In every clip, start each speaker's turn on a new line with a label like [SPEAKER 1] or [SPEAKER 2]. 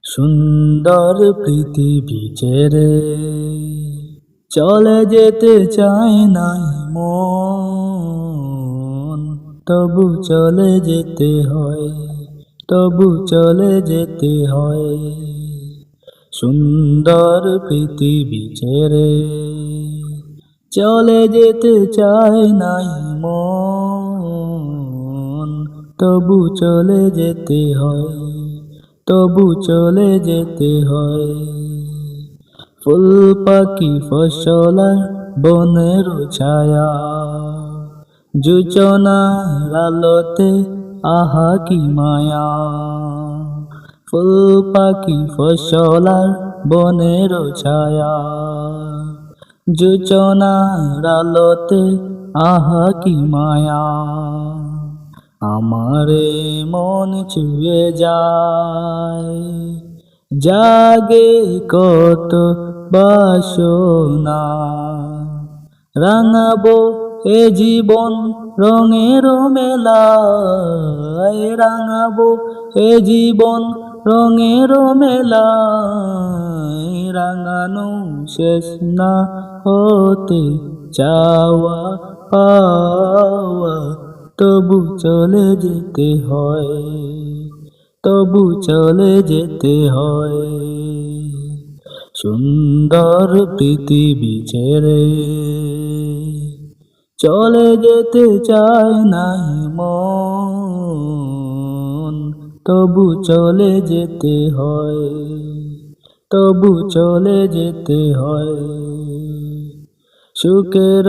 [SPEAKER 1] সুন্দর পৃথিবী ছেড়ে চলে যেতে চায় নাই মন, তবু চলে যেতে হয়, তবু চলে যেতে হয়। সুন্দর পৃথিবী ছেড়ে চলে যেতে চায় নাই মন, তবু চলে যেতে হয়, তবু চলে যেতে হয়। ফুল পাখি ফসল বনের ছায়া, জোছনার আলোতে আহা কি মায়া। ফুল পাখি ফসল বনের ছায়া, জোছনার আলোতে আহা কি মায়া। আমারে মন ছুঁয়ে যায়, জাগে কত বাসনা। রাঙাবো এ জীবন রঙের মেলায়, রাঙাবো এ জীবন রঙের মেলায়। রাঙানো শেষ না হতে চাওয়া পাওয়া, তবু চলে যেতে হয়, তবু চলে যেতে হয়। সুন্দর পৃথিবী ছেড়ে চলে যেতে চায় নাই মন, তবু চলে যেতে হয়, তবু চলে যেতে হয়। সুখের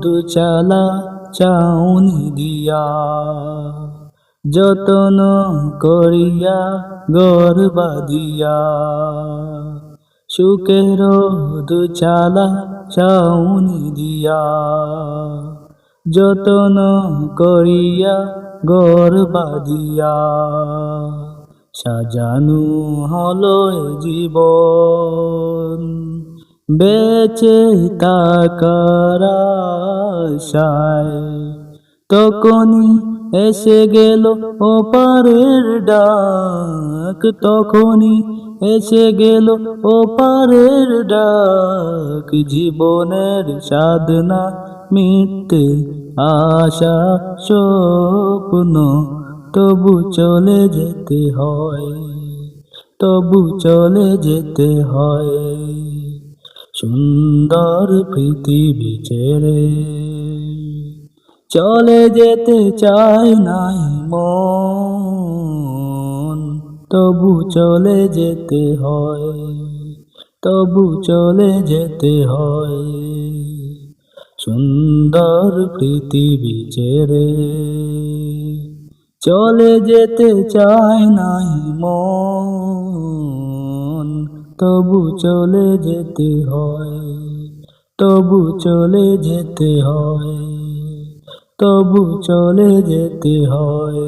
[SPEAKER 1] দুচালা চাউনি দিয়া, যতন করিয়া ঘর বাঁধিয়া। সুখের দুচালা চাউনি দিয়া, যতন করিয়া ঘর বাঁধিয়া। সাজানো হলো এ জীবন বেঁচে থাকার আশায়, তখনই এসে গেল ওপারের ডাক, তখনই এসে গেল ওপারের ডাক। জীবনের সাধনা মিটতে আশা স্বপ্ন, তবু চলে যেতে হয়, তবু চলে যেতে হয়। সুন্দর পৃথিবী ছেড়ে চলে যেতে চায় নাই মন, তবু চলে যেতে হয়, তবু চলে যেতে হয়। সুন্দর পৃথিবী ছেড়ে চলে যেতে চায় নাই মন, তবু চলে যেতে হয়, তবু চলে যেতে হয়, তবু চলে যেতে হয়।